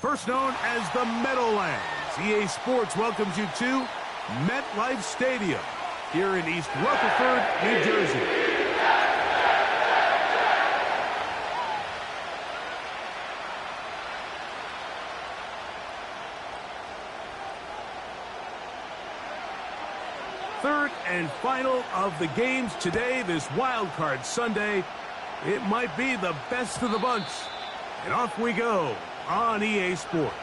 First known as the Meadowlands, EA Sports welcomes you to MetLife Stadium here in East Rutherford, New Jersey. Third and final of the games today, this Wild Card Sunday. It might be the best of the bunch. And off we go on EA Sports.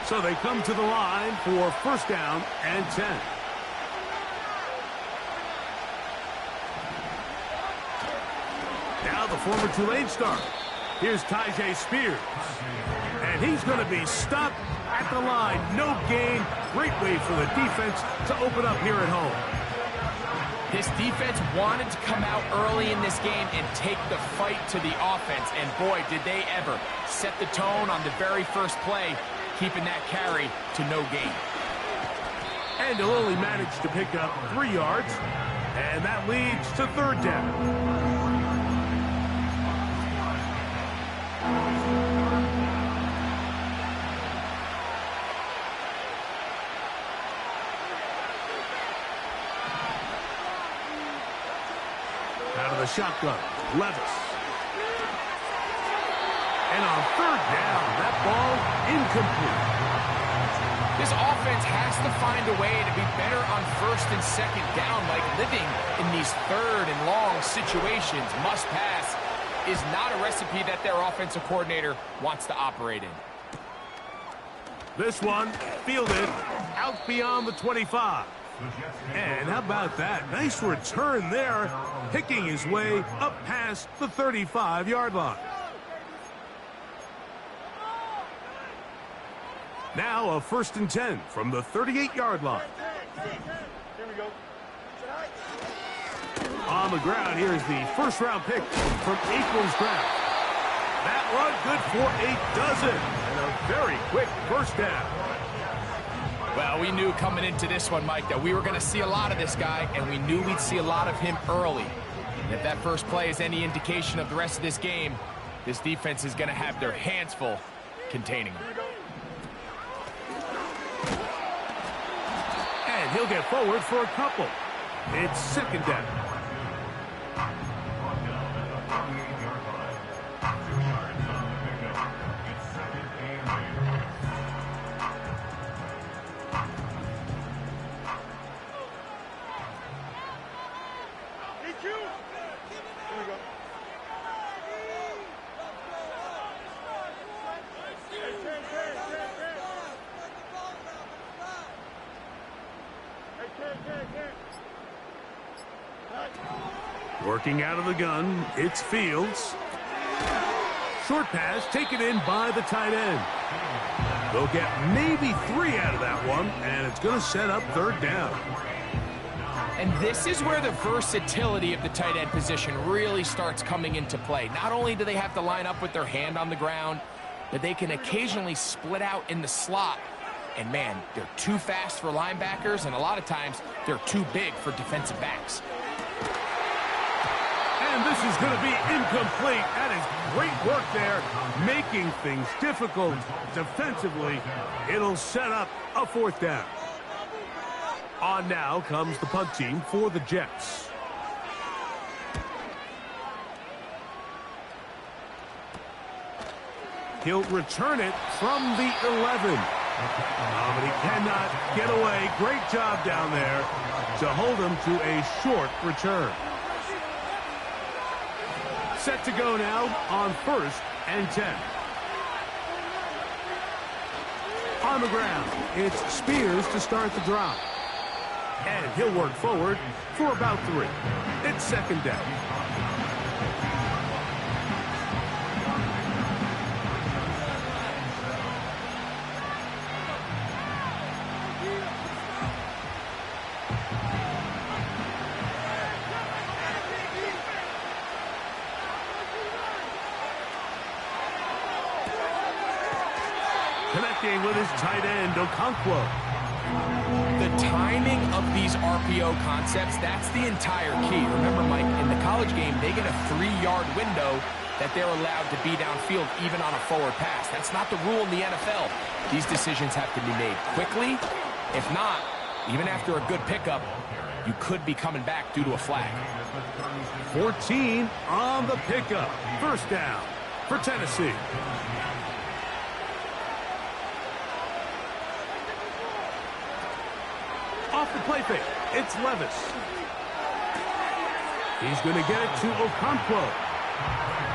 So they come to the line for first down and 10. Now the former Tulane star. Here's Tyjae Spears. And he's going to be stopped at the line. No gain. Great way for the defense to open up here at home. This defense wanted to come out early in this game and take the fight to the offense. And boy, did they ever set the tone on the very first play, keeping that carry to no gain. And he'll only manage to pick up 3 yards. And that leads to third down. Out of the shotgun, Levis. And on third down, that ball incomplete. This offense has to find a way to be better on first and second down, like living in these third and long situations. Must pass is not a recipe that their offensive coordinator wants to operate in. This one fielded out beyond the 25. And how about that? Nice return there, picking his way up past the 35-yard line. Now a first and 10 from the 38-yard line. Here we go. On the ground, here's the first-round pick from April's draft. That one good for a dozen and a very quick first down. Well, we knew coming into this one, Mike, that we were going to see a lot of this guy, and we knew we'd see a lot of him early. And if that first play is any indication of the rest of this game, this defense is going to have their hands full containing him. And he'll get forward for a couple. It's second down. Working out of the gun, it's Fields. Short pass taken in by the tight end. They'll get maybe 3 out of that one, and it's going to set up third down. And this is where the versatility of the tight end position really starts coming into play. Not only do they have to line up with their hand on the ground, but they can occasionally split out in the slot. And man, they're too fast for linebackers, and a lot of times they're too big for defensive backs. And this is going to be incomplete. That is great work there, making things difficult defensively. It'll set up a fourth down. On now comes the punt team for the Jets. He'll return it from the 11. But he cannot get away. Great job down there to hold him to a short return. Set to go now on first and 10. On the ground, it's Spears to start the drive. And he'll work forward for about 3. It's second down. Connecting with his tight end, Okonkwo. The timing of these RPO concepts, that's the entire key. Remember, Mike, in the college game, they get a 3-yard window that they're allowed to be downfield even on a forward pass. That's not the rule in the NFL. These decisions have to be made quickly. If not, even after a good pickup, you could be coming back due to a flag. 14 on the pickup. First down for Tennessee. Off the play fake, it's Levis. He's going to get it to Okonkwo.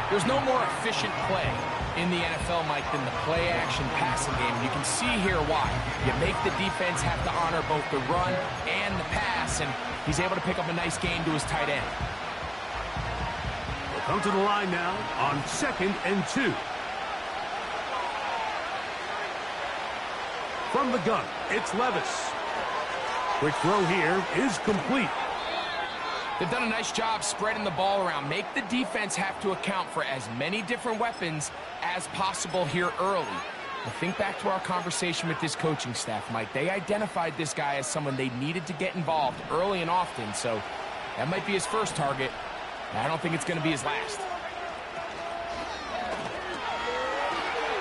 There's no more efficient play in the NFL, Mike, than the play-action passing game. You can see here why. You make the defense have to honor both the run and the pass, and he's able to pick up a nice gain to his tight end. We'll come to the line now on 2nd and 2. From the gun, it's Levis. Quick throw here is complete. They've done a nice job spreading the ball around. Make the defense have to account for as many different weapons as possible here early. But think back to our conversation with this coaching staff, Mike. They identified this guy as someone they needed to get involved early and often, so that might be his first target. I don't think it's going to be his last.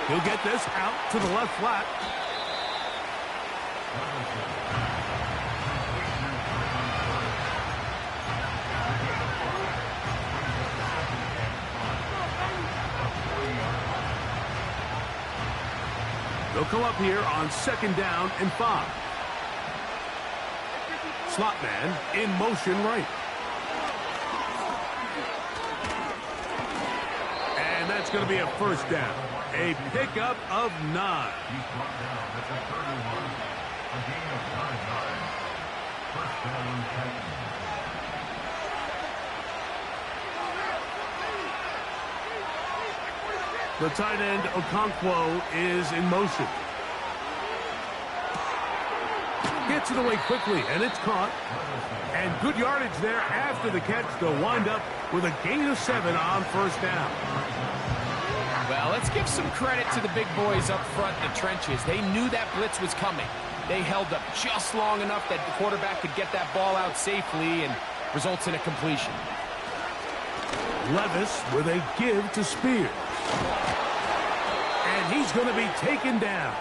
He'll get this out to the left flat. They'll come up here on 2nd down and 5. Slot man in motion right. And that's going to be a first down. A pickup of 9. The tight end, Okonkwo, is in motion. Gets it away quickly, and it's caught. And good yardage there after the catch. They'll wind up with a gain of 7 on first down. Well, let's give some credit to the big boys up front in the trenches. They knew that blitz was coming. They held up just long enough that the quarterback could get that ball out safely and results in a completion. Levis with a give to Spears. And he's going to be taken down.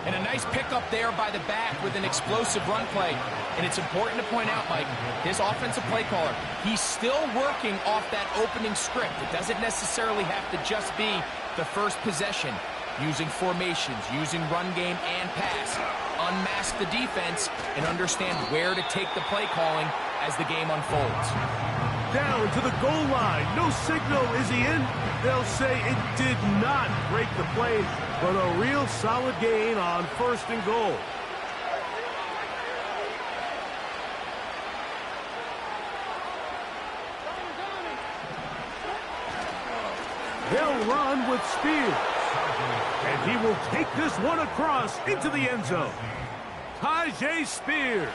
And a nice pickup there by the back with an explosive run play. And it's important to point out, Mike, his offensive play caller, he's still working off that opening script. It doesn't necessarily have to just be the first possession. Using formations, using run game and pass. Unmask the defense and understand where to take the play calling as the game unfolds. Down to the goal line. No signal. Is he in? They'll say it did not break the play, but a real solid gain on 1st and goal. They'll run with Spears. And he will take this one across into the end zone. Tyjae Spears.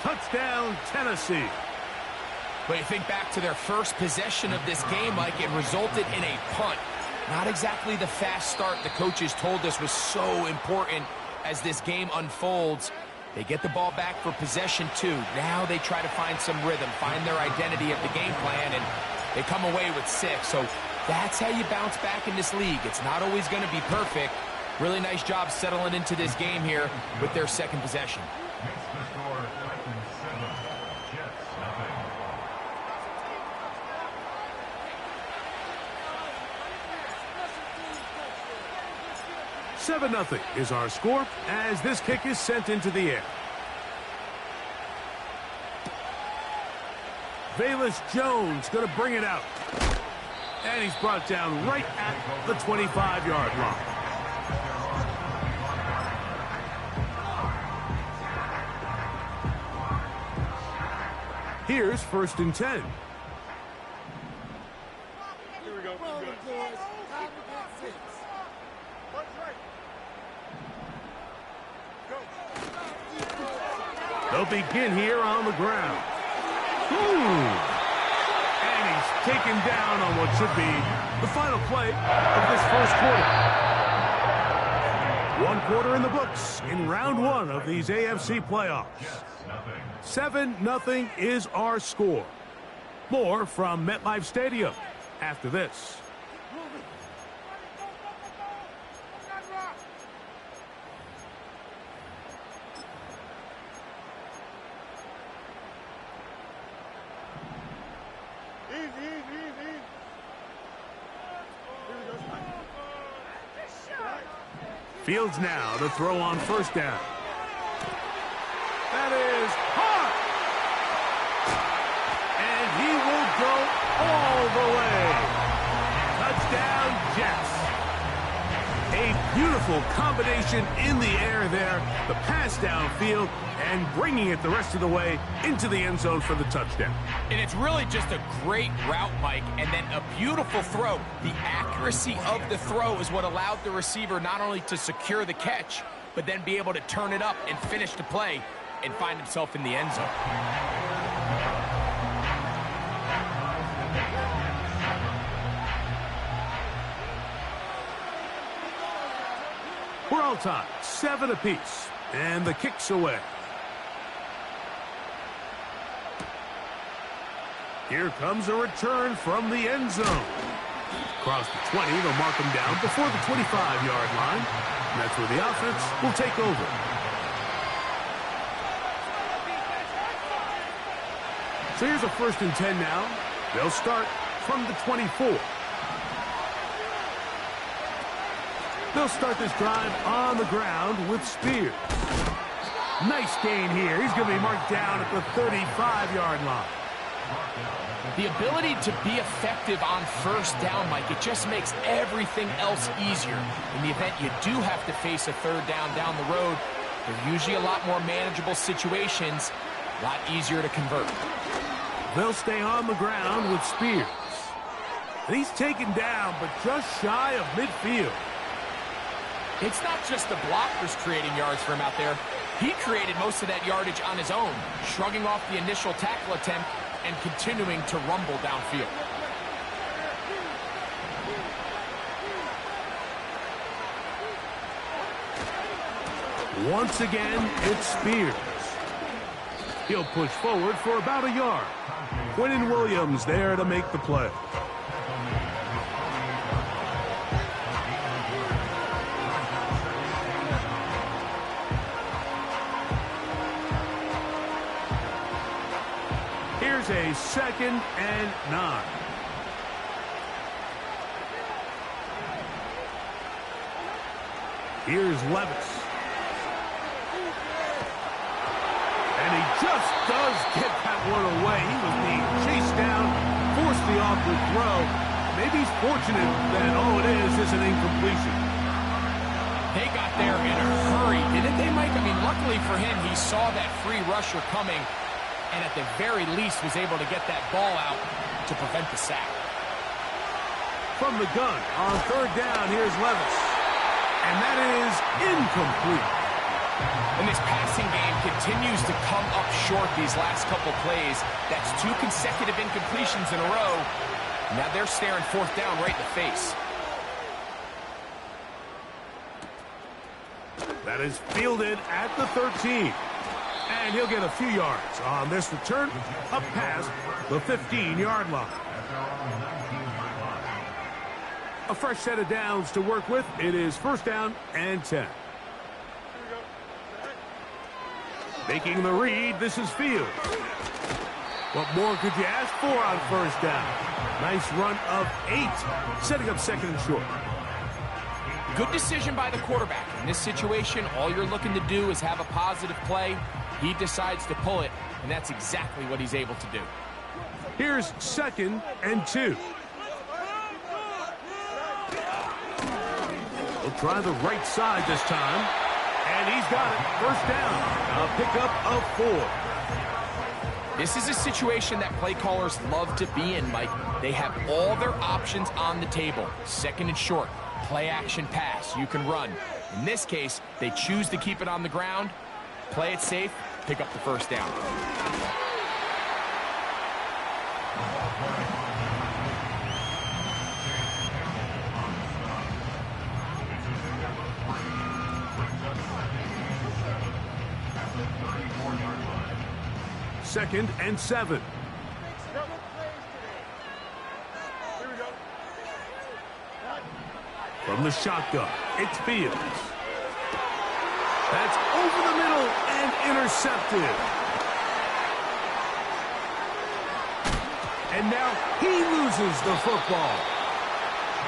Touchdown, Tennessee. But you think back to their first possession of this game, Mike, it resulted in a punt. Not exactly the fast start the coaches told us was so important as this game unfolds. They get the ball back for possession 2. Now they try to find some rhythm, find their identity of the game plan, and they come away with 6. So that's how you bounce back in this league. It's not always going to be perfect. Really nice job settling into this game here with their 2nd possession. Seven 0 is our score as this kick is sent into the air. Velus Jones going to bring it out. And he's brought down right at the 25-yard line. Here's 1st and 10. Here we go. They'll begin here on the ground. And he's taken down on what should be the final play of this 1st quarter. One quarter in the books in round one of these AFC playoffs. 7-0 is our score. More from MetLife Stadium after this. Fields now to throw on first down. That is hot. And he will go all the way. Touchdown, Jets. A beautiful combination in the air there. The pass downfield and bringing it the rest of the way into the end zone for the touchdown. And it's really just a great route, Mike, and then a beautiful throw. The accuracy of the throw is what allowed the receiver not only to secure the catch, but then be able to turn it up and finish the play and find himself in the end zone. We're all tied, 7 apiece, and the kick's away. Here comes a return from the end zone. Across the 20, they'll mark him down before the 25-yard line. And that's where the offense will take over. So here's a 1st and 10 now. They'll start from the 24. They'll start this drive on the ground with Spears. Nice gain here. He's going to be marked down at the 35-yard line. The ability to be effective on first down, Mike, it just makes everything else easier. In the event you do have to face a 3rd down the road, they're usually a lot more manageable situations, a lot easier to convert. They'll stay on the ground with Spears. And he's taken down, but just shy of midfield. It's not just the blockers creating yards for him out there. He created most of that yardage on his own, shrugging off the initial tackle attempt and continuing to rumble downfield. Once again, it's Spears. He'll push forward for about a yard. Quinnen Williams there to make the play. Here's a 2nd and 9. Here's Levis. And he just does get that one away. He was being chased down, forced the awkward throw. Maybe he's fortunate that all it is an incompletion. They got there in a hurry, didn't they, Mike? I mean, luckily for him, he saw that free rusher coming, and at the very least was able to get that ball out to prevent the sack. From the gun on 3rd down, here's Levis. And that is incomplete. And this passing game continues to come up short these last couple plays. That's 2 consecutive incompletions in a row. Now they're staring 4th down right in the face. That is fielded at the 13. And he'll get a few yards on this return up past the 15-yard line. A fresh set of downs to work with. It is 1st down and 10. Making the read, this is Fields. What more could you ask for on 1st down? Nice run of 8, setting up 2nd and short. Good decision by the quarterback. In this situation, all you're looking to do is have a positive play. He decides to pull it, and that's exactly what he's able to do. Here's 2nd and 2. He'll try the right side this time. And he's got it. 1st down. A pickup of 4. This is a situation that play callers love to be in, Mike. They have all their options on the table. 2nd and short. Play action pass. You can run. In this case, they choose to keep it on the ground, play it safe, pick up the 1st down. 2nd and 7. Here we go. From the shotgun, it's Fields. That's over the middle and intercepted. And now he loses the football.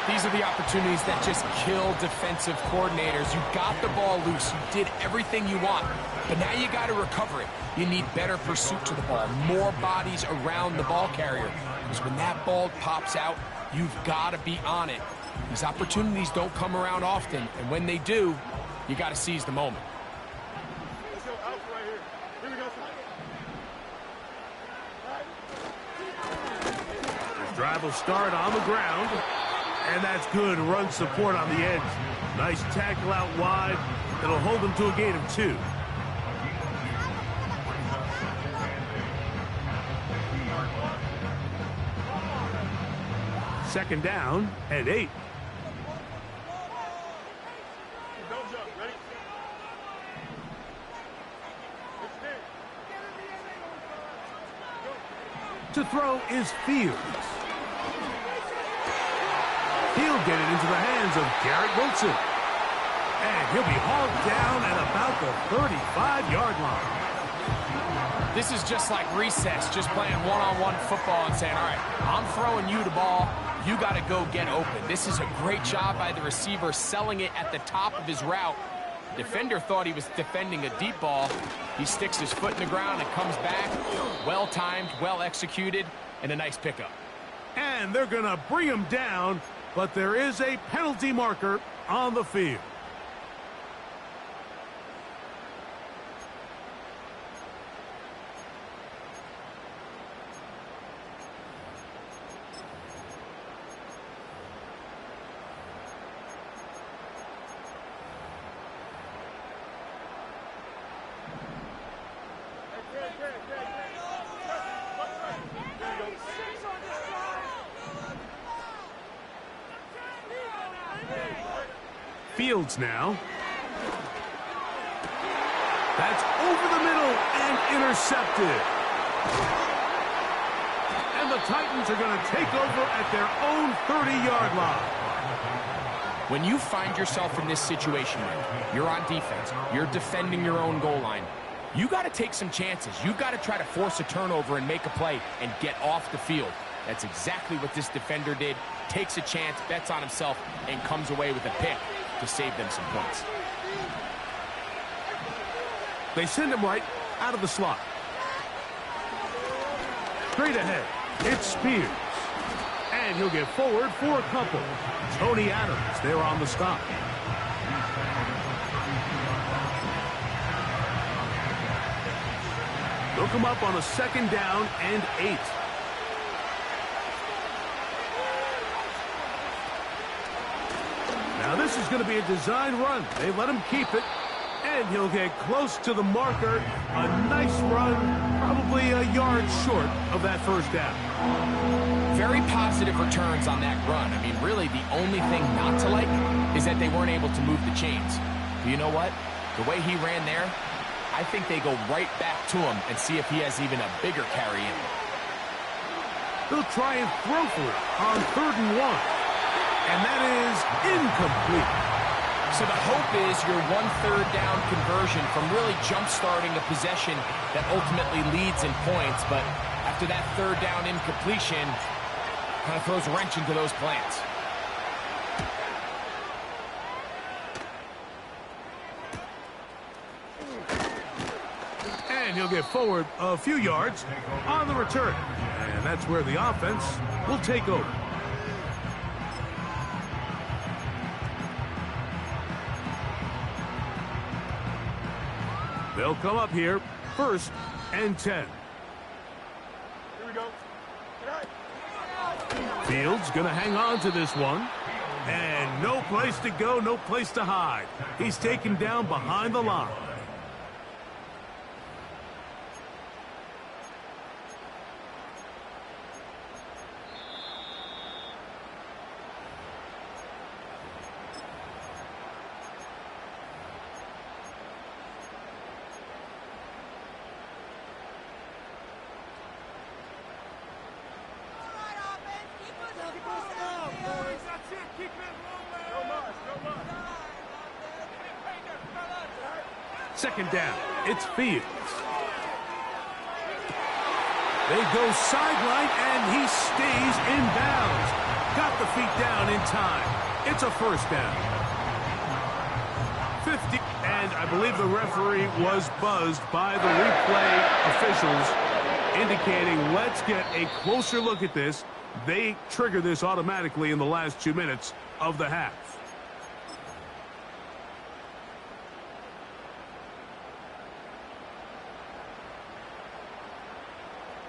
These are the opportunities that just kill defensive coordinators. You got the ball loose. You did everything you want. But now you got to recover it. You need better pursuit to the ball, more bodies around the ball carrier. Because when that ball pops out, you've got to be on it. These opportunities don't come around often, and when they do, you got to seize the moment. Let's go out right here. Here we go. This drive will start on the ground, and that's good run support on the edge. Nice tackle out wide. It'll hold them to a gain of 2. Second down and 8. Don't jump. Ready? To throw is Fields. He'll get it into the hands of Garrett Wilson. And he'll be hauled down at about the 35-yard line. This is just like recess, just playing one-on-one football and saying, all right, I'm throwing you the ball. You got to go get open. This is a great job by the receiver selling it at the top of his route. The defender thought he was defending a deep ball. He sticks his foot in the ground and comes back. Well-timed, well-executed, and a nice pickup. And they're going to bring him down, but there is a penalty marker on the field. Fields now. That's over the middle and intercepted. And the Titans are going to take over at their own 30-yard line. When you find yourself in this situation, you're on defense, you're defending your own goal line, you got to take some chances. You got to try to force a turnover and make a play and get off the field. That's exactly what this defender did. Takes a chance, bets on himself, and comes away with a pick to save them some points. They send him right out of the slot. Straight ahead, it's Spears. And he'll get forward for a couple. Tony Adams there on the stop. They'll come up on a 2nd down and 8. Now this is going to be a design run. They let him keep it, and he'll get close to the marker. A nice run, probably a yard short of that first down. Very positive returns on that run. I mean, really, the only thing not to like is that they weren't able to move the chains. But you know what? The way he ran there, I think they go right back to him and see if he has even a bigger carry in. They'll try and throw for it on 3rd and 1. And that is incomplete. So the hope is your 1/3 down conversion from really jump-starting a possession that ultimately leads in points. But after that 3rd down incompletion, kind of throws a wrench into those plans. And he'll get forward a few yards on the return. And that's where the offense will take over. They'll come up here, 1st and 10. Here we go. Fields going to hang on to this one. And no place to go, no place to hide. He's taken down behind the line. Second down. It's Fields. They go sideline, and he stays in bounds. Got the feet down in time. It's a first down. 50. And I believe the referee was buzzed by the replay officials, indicating let's get a closer look at this. They trigger this automatically in the last 2 minutes of the half.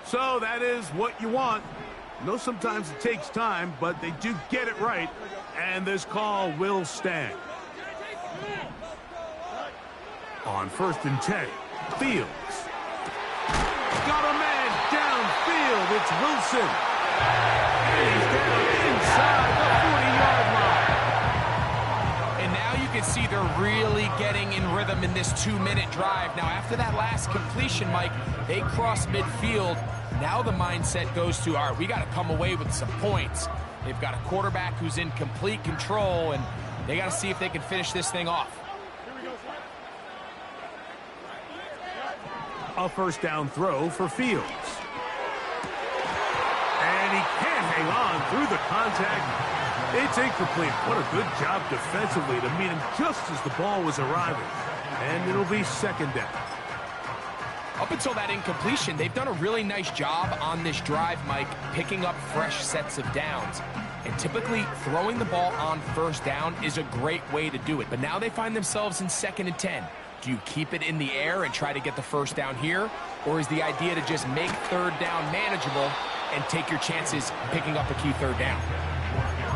So that is what you want. I know sometimes it takes time, but they do get it right, and this call will stand. On 1st and 10, Fields. Got a man downfield. It's Wilson. And he's down inside the 40-yard line. And now you can see they're really getting in rhythm in this 2-minute drive. Now, after that last completion, Mike, they cross midfield. Now the mindset goes to, all right, we got to come away with some points. They've got a quarterback who's in complete control, and they got to see if they can finish this thing off. A first down throw for Fields. And he can't hang on through the contact. It's incomplete. What a good job defensively to meet him just as the ball was arriving. And it'll be second down. Up until that incompletion, they've done a really nice job on this drive, Mike, picking up fresh sets of downs. And typically, throwing the ball on first down is a great way to do it. But now they find themselves in 2nd and 10. Do you keep it in the air and try to get the first down here? Or is the idea to just make 3rd down manageable and take your chances picking up a key 3rd down?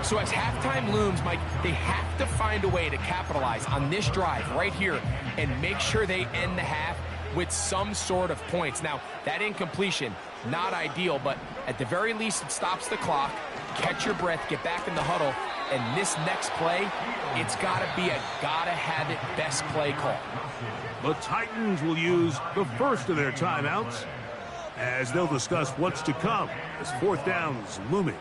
So as halftime looms, Mike, they have to find a way to capitalize on this drive right here and make sure they end the half with some sort of points. Now, that incompletion, not ideal, but at the very least, it stops the clock. Catch your breath, get back in the huddle, and this next play, it's got to be a gotta-have-it best play call. The Titans will use the first of their timeouts as they'll discuss what's to come as 4th down is looming.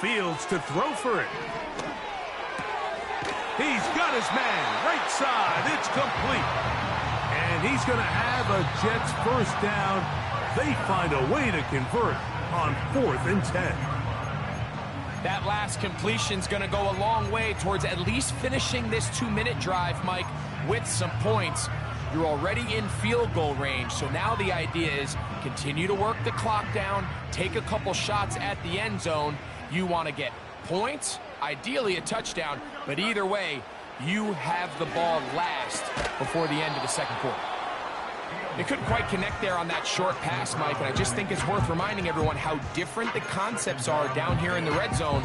Fields to throw for it. He's got his man right side. It's complete. And he's going to have a Jets first down. They find a way to convert on 4th and 10. That last completion's going to go a long way towards at least finishing this 2-minute drive, Mike, with some points. You're already in field goal range, so now the idea is continue to work the clock down, take a couple shots at the end zone. You want to get points, ideally a touchdown, but either way, you have the ball last before the end of the second quarter. They couldn't quite connect there on that short pass, Mike, and I just think it's worth reminding everyone how different the concepts are down here in the red zone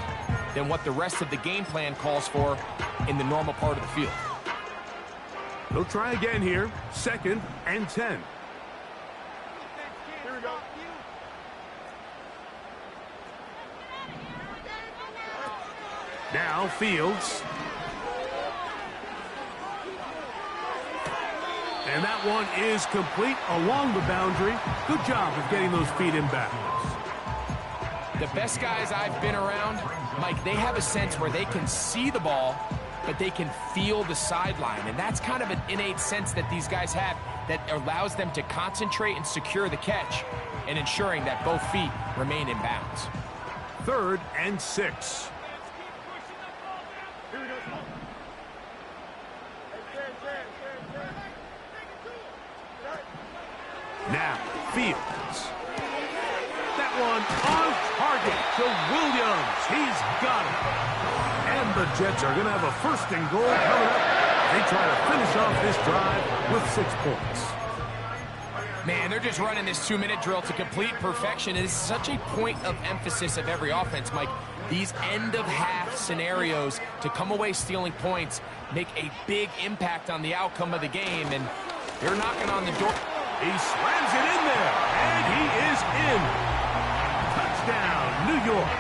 than what the rest of the game plan calls for in the normal part of the field. They'll try again here, 2nd and 10. Here we go. Now Fields. And that one is complete along the boundary. Good job of getting those feet in bounds. The best guys I've been around, Mike, they have a sense where they can see the ball, but they can feel the sideline. And that's kind of an innate sense that these guys have that allows them to concentrate and secure the catch and ensuring that both feet remain in bounds. 3rd and 6. Here we go. Now, Fields. That one on target to Williams. He's got it. And the Jets are going to have a 1st and goal coming up. They try to finish off this drive with 6 points. Man, they're just running this 2-minute drill to complete perfection. It is such a point of emphasis of every offense, Mike. These end-of-half scenarios to come away stealing points make a big impact on the outcome of the game, and they're knocking on the door. He slams it in there, and he is in. Touchdown, New York.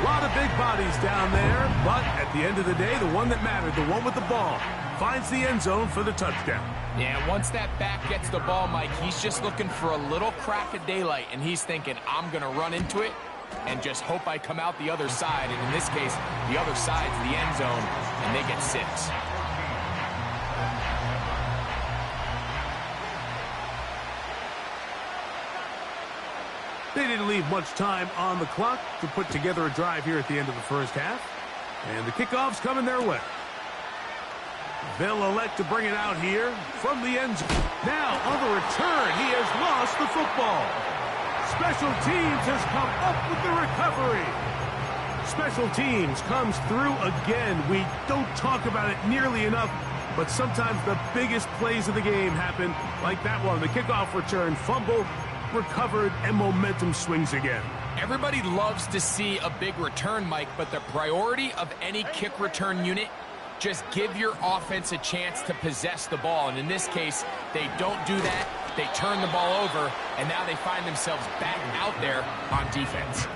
A lot of big bodies down there, but at the end of the day, the one that mattered, the one with the ball, finds the end zone for the touchdown. Yeah, once that back gets the ball, Mike, he's just looking for a little crack of daylight, and he's thinking, I'm going to run into it and just hope I come out the other side. And in this case, the other side's the end zone, and they get 6. They didn't leave much time on the clock to put together a drive here at the end of the first half. And the kickoff's coming their way. They'll elect to bring it out here from the end zone. Now, on the return, he has lost the football. Special teams has come up with the recovery. Special teams comes through again. We don't talk about it nearly enough, but sometimes the biggest plays of the game happen like that one. The kickoff return, fumble, recovered, and momentum swings again. Everybody loves to see a big return, Mike, but the priority of any kick return unit, just give your offense a chance to possess the ball. And in this case, they don't do that. They turn the ball over, and now they find themselves back out there on defense.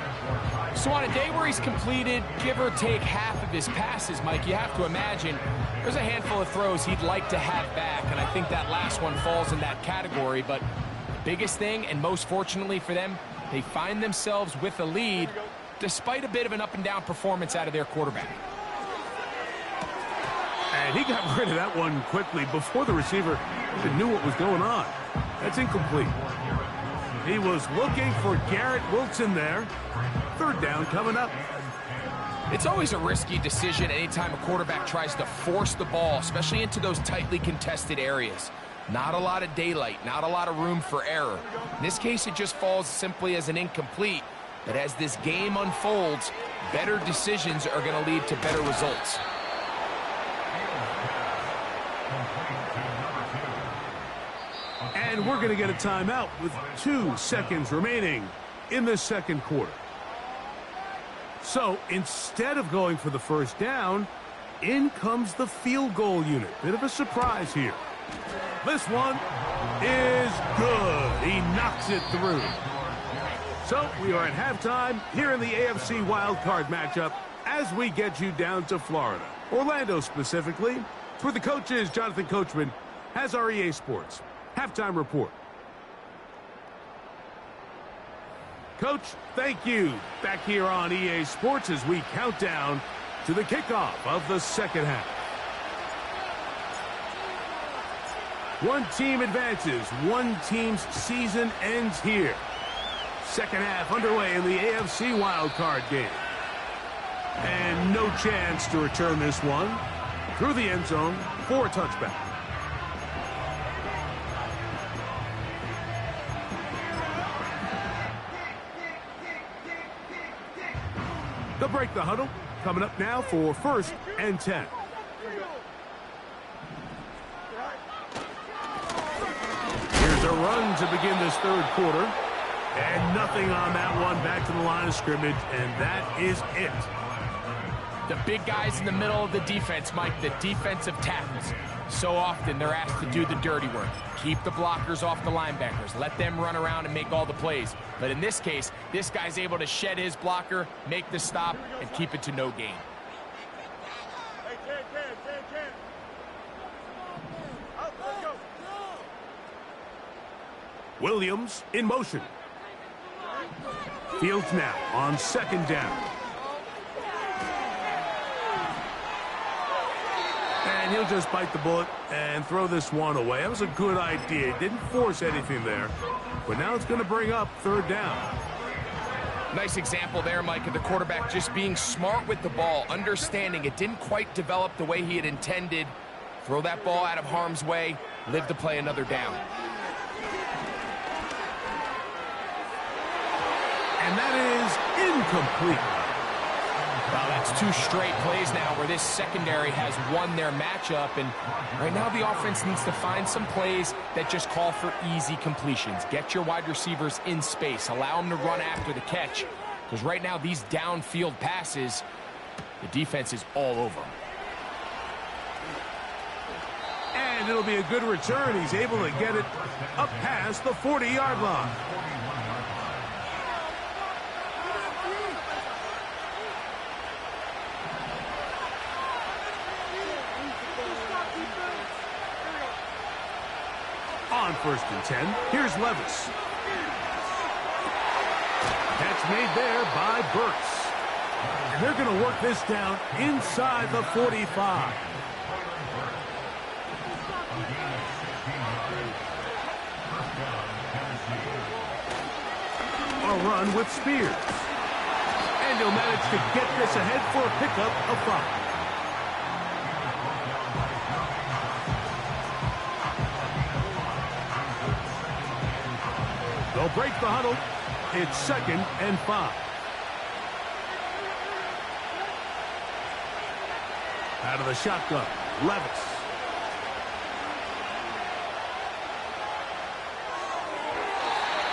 So on a day where he's completed, give or take half of his passes, Mike, you have to imagine there's a handful of throws he'd like to have back, and I think that last one falls in that category. But biggest thing, and most fortunately for them, they find themselves with a lead despite a bit of an up-and-down performance out of their quarterback. And he got rid of that one quickly before the receiver even knew what was going on. That's incomplete. He was looking for Garrett Wilson there. Third down coming up. It's always a risky decision anytime a quarterback tries to force the ball, especially into those tightly contested areas. Not a lot of daylight, not a lot of room for error. In this case, it just falls simply as an incomplete. But as this game unfolds, better decisions are going to lead to better results. And we're going to get a timeout with 2 seconds remaining in the second quarter. So instead of going for the first down, in comes the field goal unit. Bit of a surprise here. This one is good. He knocks it through. So we are at halftime here in the AFC wildcard matchup as we get you down to Florida. Orlando specifically. For the coaches, Jonathan Coachman has our EA Sports halftime report. Coach, thank you. Back here on EA Sports as we count down to the kickoff of the second half. One team advances. One team's season ends here. Second half underway in the AFC wildcard game. And no chance to return this one through the end zone for a touchback. They'll break the huddle. Coming up now for 1st and 10. Here's a run to begin this third quarter. And nothing on that one. Back to the line of scrimmage, and that is it. The big guys in the middle of the defense, Mike, the defensive tackles. So often they're asked to do the dirty work. Keep the blockers off the linebackers. Let them run around and make all the plays. But in this case, this guy's able to shed his blocker, make the stop, and keep it to no gain. Hey, Ken. Out, let's go. Williams in motion. Fields now on second down. And he'll just bite the bullet and throw this one away. That was a good idea. He didn't force anything there. But now it's going to bring up third down. Nice example there, Mike, of the quarterback just being smart with the ball, understanding it didn't quite develop the way he had intended. Throw that ball out of harm's way, live to play another down. And that is incomplete. Well, that's 2 straight plays now where this secondary has won their matchup. And right now the offense needs to find some plays that just call for easy completions. Get your wide receivers in space. Allow them to run after the catch. Because right now these downfield passes, the defense is all over them. And it'll be a good return. He's able to get it up past the 40-yard line. On 1st and 10, here's Levis. Catch made there by Burks. And they're going to work this down inside the 45. A run with Spears. And he'll manage to get this ahead for a pickup of 5. They'll break the huddle. It's 2nd and 5. Out of the shotgun, Levis.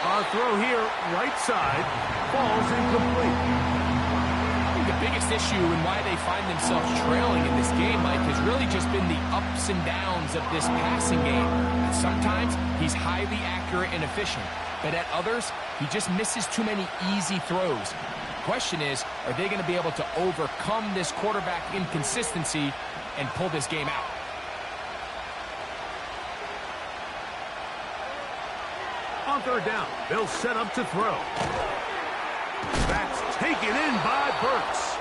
A throw here, right side, falls incomplete. I think the biggest issue and why they find themselves trailing in this game, Mike, has really just been the ups and downs of this passing game. Sometimes he's highly accurate and efficient, but at others, he just misses too many easy throws. The question is, are they going to be able to overcome this quarterback inconsistency and pull this game out? On 3rd down, they'll set up to throw. That's taken in by Burks.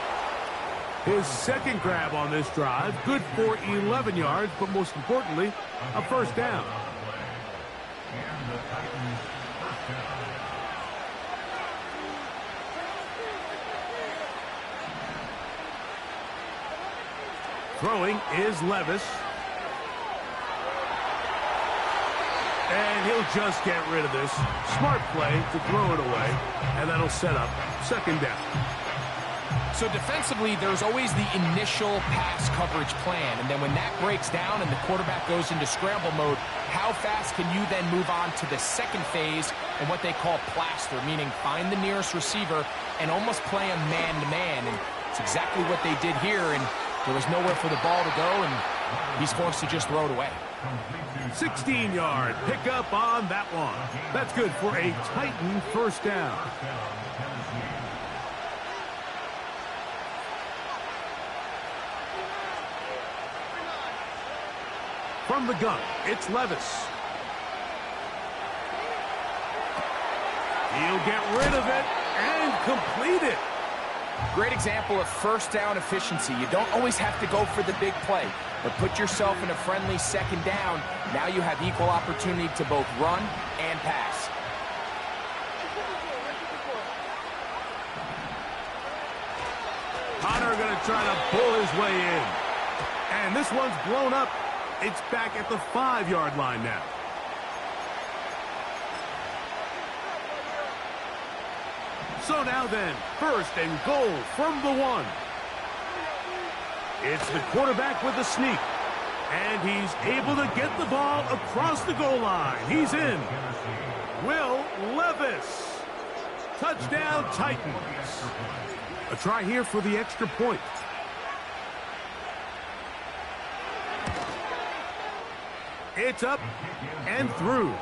His 2nd grab on this drive, good for 11 yards, but most importantly, a 1st down. Throwing is Levis. And he'll just get rid of this. Smart play to throw it away. And that'll set up 2nd down. So defensively, there's always the initial pass coverage plan. And then when that breaks down and the quarterback goes into scramble mode, how fast can you then move on to the 2nd phase and what they call plaster, meaning find the nearest receiver and almost play him man-to-man. And it's exactly what they did here. And there was nowhere for the ball to go, and he's forced to just throw it away. 16-yard pickup on that one. That's good for a Titan 1st down. From the gun, it's Levis. He'll get rid of it and complete it. Great example of 1st down efficiency. You don't always have to go for the big play, but put yourself in a friendly 2nd down. Now you have equal opportunity to both run and pass. Connor going to try to pull his way in. And this one's blown up. It's back at the 5-yard line now. So now then, 1st and goal from the 1. It's the quarterback with the sneak. And he's able to get the ball across the goal line. He's in. Will Levis. Touchdown, Titans. A try here for the extra point. It's up and through.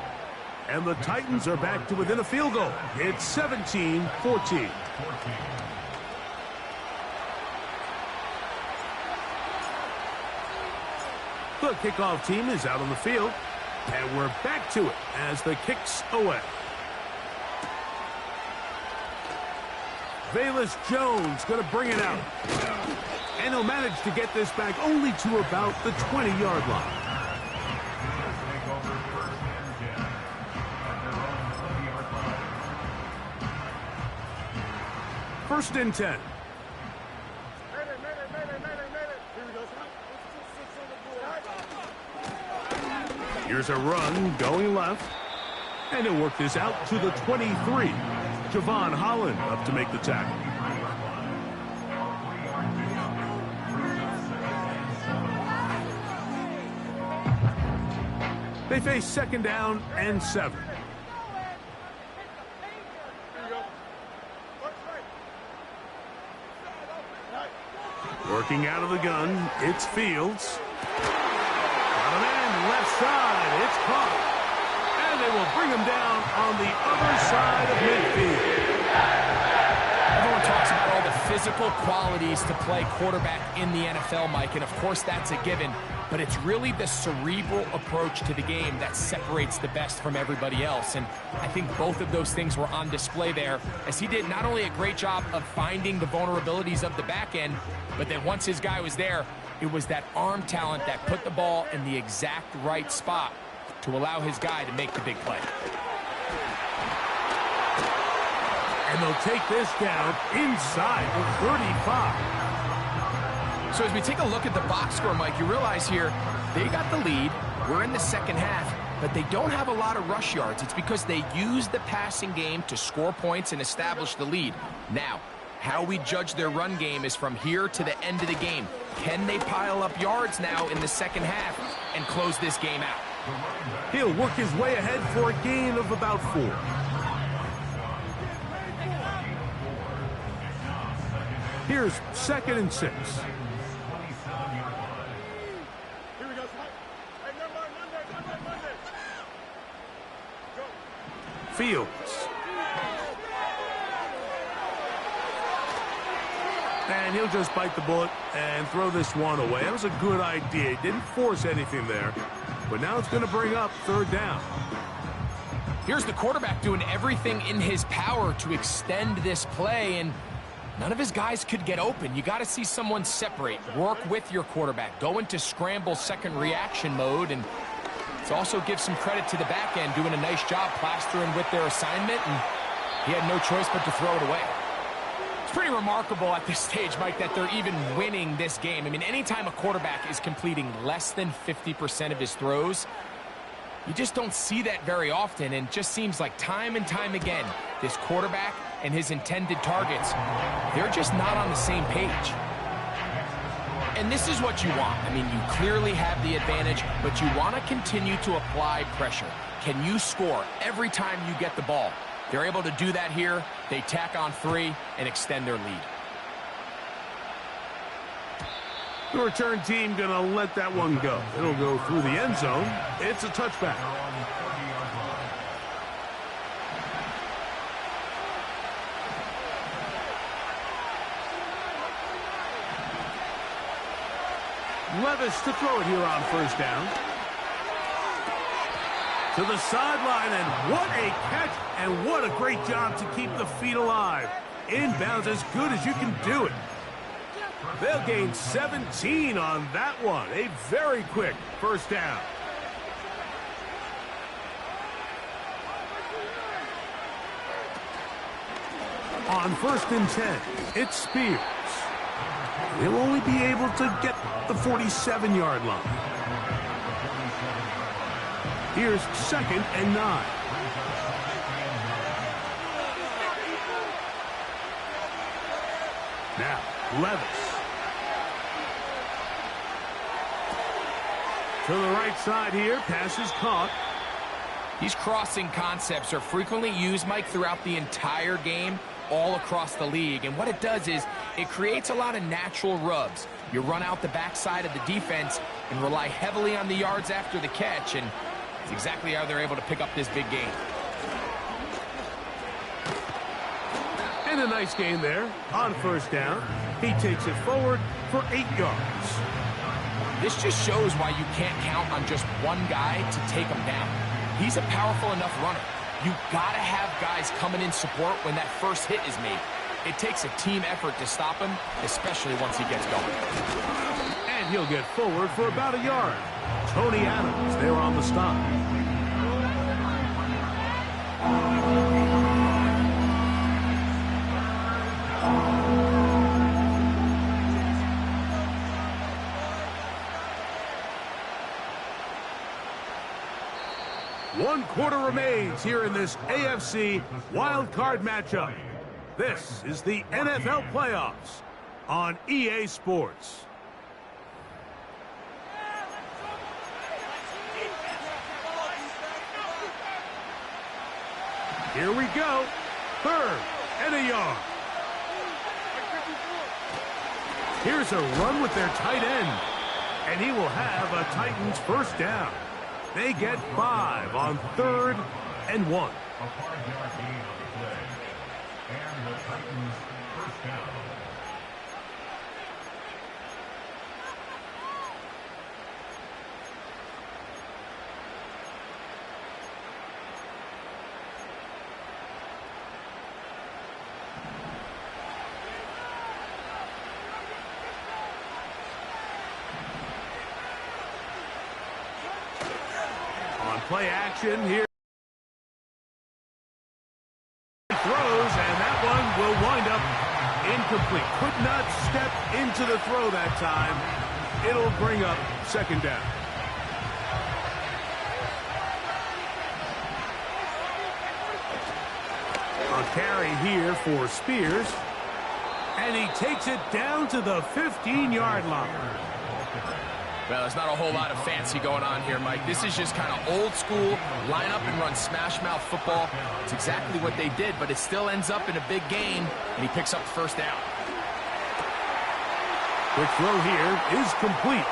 And the Titans are back to within a field goal. It's 17-14. The kickoff team is out on the field. And we're back to it as the kick's away. Velus Jones going to bring it out. And he'll manage to get this back only to about the 20-yard line. First and 10. Here's a run going left. And he'll work this out to the 23. Javon Holland up to make the tackle. They face 2nd down and 7. Working out of the gun, it's Fields. Got a man left side, it's caught. And they will bring him down on the other side of midfield. Everyone talks about all the physical qualities to play quarterback in the NFL, Mike, and of course that's a given, but it's really the cerebral approach to the game that separates the best from everybody else, and I think both of those things were on display there, as he did not only a great job of finding the vulnerabilities of the back end, but then once his guy was there, it was that arm talent that put the ball in the exact right spot to allow his guy to make the big play. And they'll take this down inside the 35. So as we take a look at the box score, Mike, you realize here they got the lead. We're in the second half, but they don't have a lot of rush yards. It's because they use the passing game to score points and establish the lead. Now, how we judge their run game is from here to the end of the game. Can they pile up yards now in the second half and close this game out? He'll work his way ahead for a gain of about 4. Here's 2nd and 6. Here we go, Spike. Hey, Monday. Go. Fields. And he'll just bite the bullet and throw this one away. That was a good idea. He didn't force anything there. But now it's going to bring up 3rd down. Here's the quarterback doing everything in his power to extend this play, and none of his guys could get open. You got to see someone separate, work with your quarterback, go into scramble second reaction mode, and let's also give some credit to the back end doing a nice job plastering with their assignment, and he had no choice but to throw it away. It's pretty remarkable at this stage, Mike, that they're even winning this game. I mean, anytime a quarterback is completing less than 50% of his throws, you just don't see that very often, and just seems like time and time again, this quarterback and his intended targets, they're just not on the same page. And this is what you want. I mean, you clearly have the advantage, but you want to continue to apply pressure. Can you score every time you get the ball? They're able to do that here. They tack on 3 and extend their lead. The return team going to let that one go. It'll go through the end zone. It's a touchback. Levis to throw it here on 1st down. To the sideline, and what a catch, and what a great job to keep the feet alive. Inbounds as good as you can do it. They'll gain 17 on that one. A very quick 1st down. On 1st and 10, it's Spears. He'll only be able to get the 47-yard line. Here's 2nd and 9. Now, Levis. To the right side here, pass is caught. These crossing concepts are frequently used, Mike, throughout the entire game, all across the league. And what it does is it creates a lot of natural rubs. You run out the backside of the defense and rely heavily on the yards after the catch, and it's exactly how they're able to pick up this big game. And a nice gain there on 1st down. He takes it forward for 8 yards. This just shows why you can't count on just one guy to take him down. He's a powerful enough runner. You gotta have guys coming in support when that first hit is made. It takes a team effort to stop him, especially once he gets going. And he'll get forward for about a yard. Tony Adams there on the stop. One quarter remains here in this AFC Wild Card matchup. This is the NFL playoffs on EA Sports. Here we go. 3rd and a yard. Here's a run with their tight end. And he will have a Titans 1st down. They get 5 on 3rd and 1. A 5-yard gain on the play. And the Titans 1st down. Play action here. Throws, and that one will wind up incomplete. Could not step into the throw that time. It'll bring up second down. A carry here for Spears. And he takes it down to the 15-yard line. Well, there's not a whole lot of fancy going on here, Mike. This is just kind of old school, line up and run smash mouth football. It's exactly what they did, but it still ends up in a big gain, and he picks up the first down. Quick throw here is complete.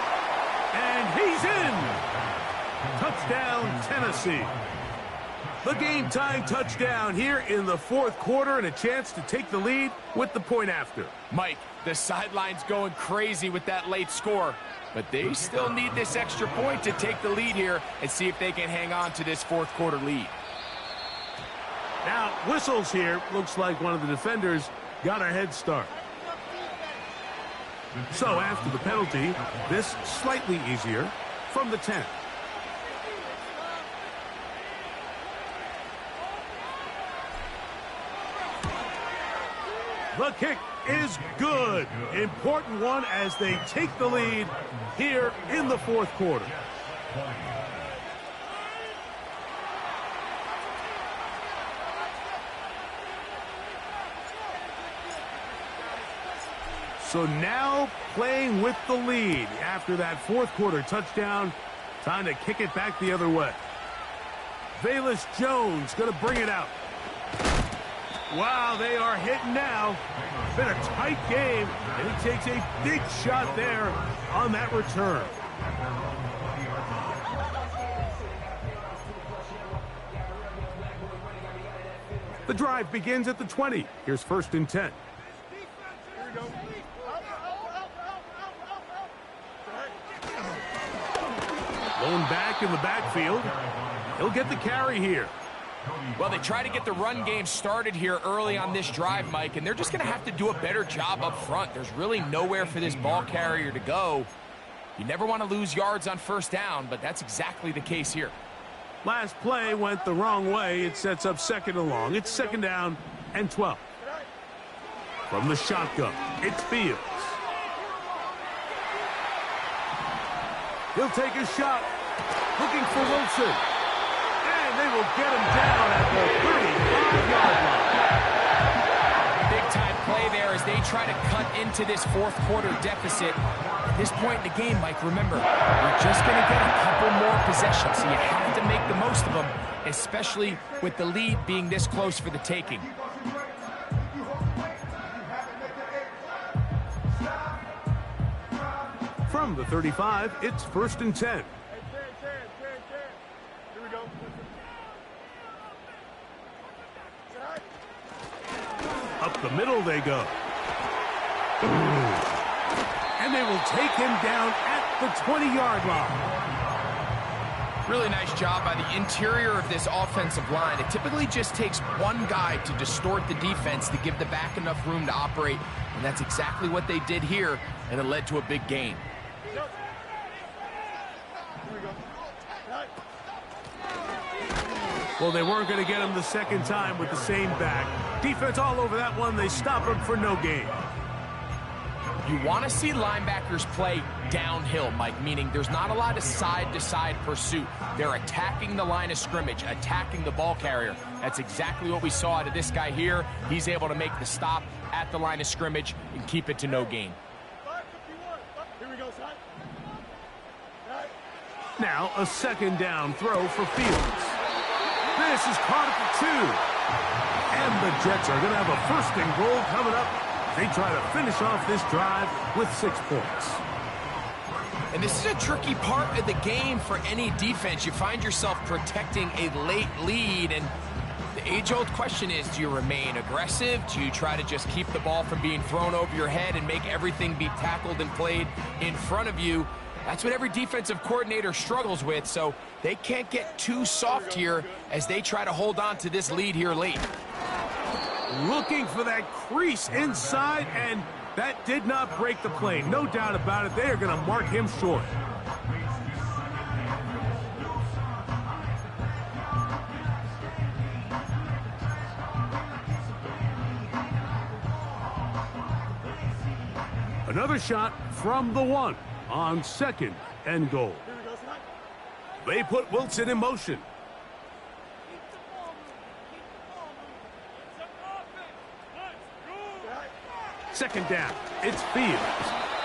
And he's in! Touchdown, Tennessee. The game-tying touchdown here in the fourth quarter and a chance to take the lead with the point after. Mike, the sideline's going crazy with that late score, but they still need this extra point to take the lead here and see if they can hang on to this fourth quarter lead. Now, whistles here. Looks like one of the defenders got a head start. So after the penalty, this slightly easier from the 10. The kick is good. Important one as they take the lead here in the fourth quarter. So now playing with the lead after that fourth quarter touchdown. Time to kick it back the other way. Velus Jones going to bring it out. Wow, they are hitting now. Been a tight game, and he takes a big shot there on that return. The drive begins at the 20. Here's first and 10. Blown back in the backfield. He'll get the carry here. Well, they try to get the run game started here early on this drive, Mike, and they're just going to have to do a better job up front. There's really nowhere for this ball carrier to go. You never want to lose yards on first down, but that's exactly the case here. Last play went the wrong way. It sets up second and long. It's second down and 12. From the shotgun, it's Fields. He'll take a shot. Looking for Wilson. And they will get him down at the 35-yard line. Big time play there as they try to cut into this fourth quarter deficit. At this point in the game, Mike, remember, you're just going to get a couple more possessions, so you have to make the most of them, especially with the lead being this close for the taking. From the 35, it's first and 10. Here we go. Up the middle they go. And they will take him down at the 20-yard line. Really nice job by the interior of this offensive line. It typically just takes one guy to distort the defense to give the back enough room to operate, and that's exactly what they did here, and it led to a big gain. Well, they weren't going to get him the second time with the same back. Defense all over that one. They stop him for no gain. You want to see linebackers play downhill, Mike, meaning there's not a lot of side-to-side pursuit. They're attacking the line of scrimmage, attacking the ball carrier. That's exactly what we saw out of this guy here. He's able to make the stop at the line of scrimmage and keep it to no gain. Here we go, son. Now a second down throw for Fields. This is caught at the 2. And the Jets are going to have a first and goal coming up. They try to finish off this drive with 6 points. And this is a tricky part of the game for any defense. You find yourself protecting a late lead, and the age-old question is, do you remain aggressive? Do you try to just keep the ball from being thrown over your head and make everything be tackled and played in front of you? That's what every defensive coordinator struggles with, so they can't get too soft here as they try to hold on to this lead here late. Looking for that crease inside, and that did not break the play. No doubt about it. They are going to mark him short. Another shot from the 1 on 2nd and goal. Here we go, son. They put Wilson in motion. Second down, it's Fields.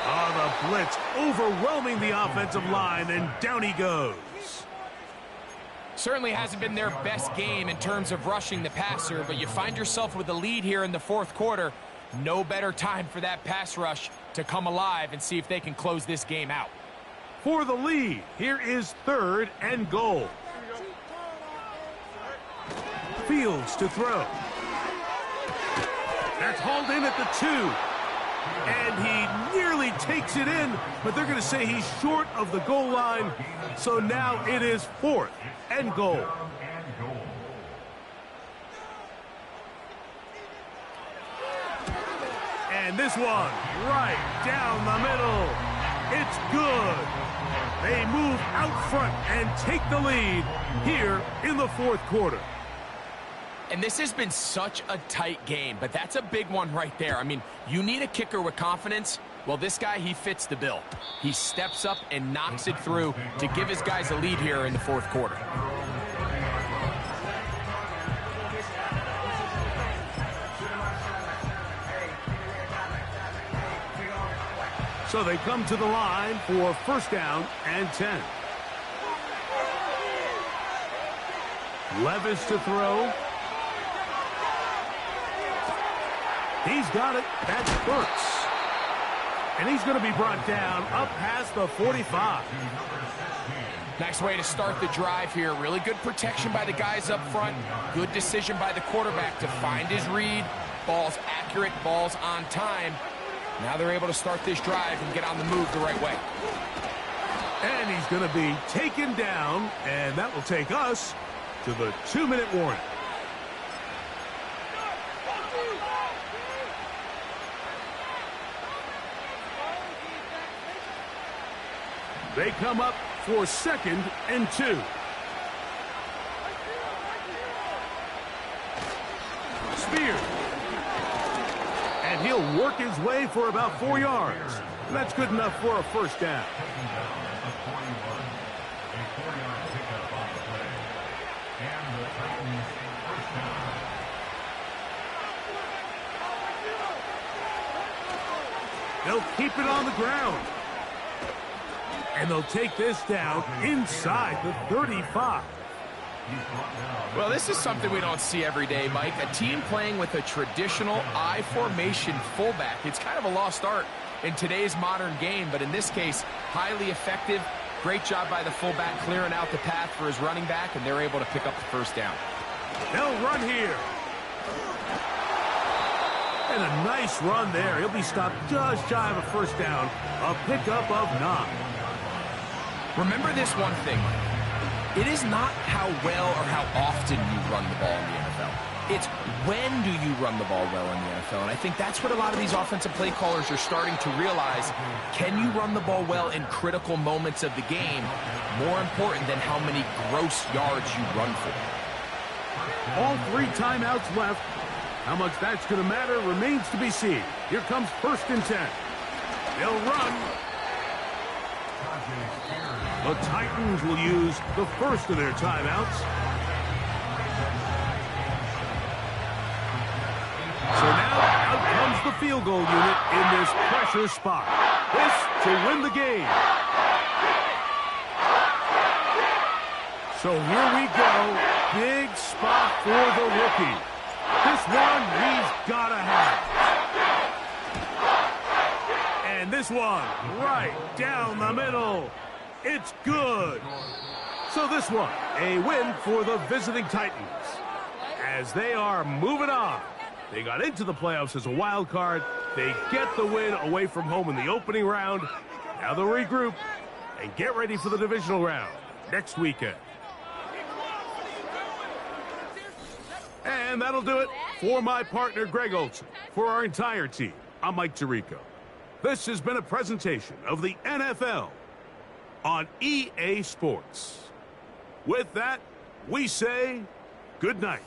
Oh, the blitz overwhelming the offensive line, and down he goes. Certainly hasn't been their best game in terms of rushing the passer, but you find yourself with a lead here in the 4th quarter. No better time for that pass rush to come alive and see if they can close this game out. For the lead, here is 3rd and goal. Fields to throw. That's hauled in at the 2. And he nearly takes it in, but they're going to say he's short of the goal line. So now it is 4th and goal. And this one, right down the middle. It's good. They move out front and take the lead here in the 4th quarter. And this has been such a tight game, but that's a big one right there. I mean, you need a kicker with confidence. Well, this guy, he fits the bill. He steps up and knocks it through to give his guys a lead here in the 4th quarter. So they come to the line for 1st down and 10. Levis to throw. He's got it. That's Burks. And he's going to be brought down up past the 45. Nice way to start the drive here. Really good protection by the guys up front. Good decision by the quarterback to find his read. Ball's accurate, ball's on time. Now they're able to start this drive and get on the move the right way. And he's going to be taken down, and that will take us to the 2-minute warning. They come up for 2nd and 2. Spear. And he'll work his way for about 4 yards. That's good enough for a 1st down. They'll keep it on the ground. And they'll take this down inside the 35. Well, this is something we don't see every day, Mike. A team playing with a traditional I formation fullback. It's kind of a lost art in today's modern game, but in this case, highly effective. Great job by the fullback clearing out the path for his running back, and they're able to pick up the 1st down. They'll run here. And a nice run there. He'll be stopped just shy of a 1st down. A pickup of 9. Remember this one thing. It is not how well or how often you run the ball in the NFL. It's when do you run the ball well in the NFL. And I think that's what a lot of these offensive play callers are starting to realize. Can you run the ball well in critical moments of the game? More important than how many gross yards you run for. All 3 timeouts left. How much that's going to matter remains to be seen. Here comes 1st and 10. They'll run. The Titans will use the first of their timeouts. So now out comes the field goal unit in this pressure spot. This to win the game. So here we go. Big spot for the rookie. This one he's got to have. And this one right down the middle. It's good. So this one, a win for the visiting Titans. As they are moving on. They got into the playoffs as a wild card. They get the win away from home in the opening round. Now they'll regroup and get ready for the divisional round next weekend. And that'll do it for my partner, Greg Olson. For our entire team, I'm Mike Tirico. This has been a presentation of the NFL on EA Sports. With that, we say good night.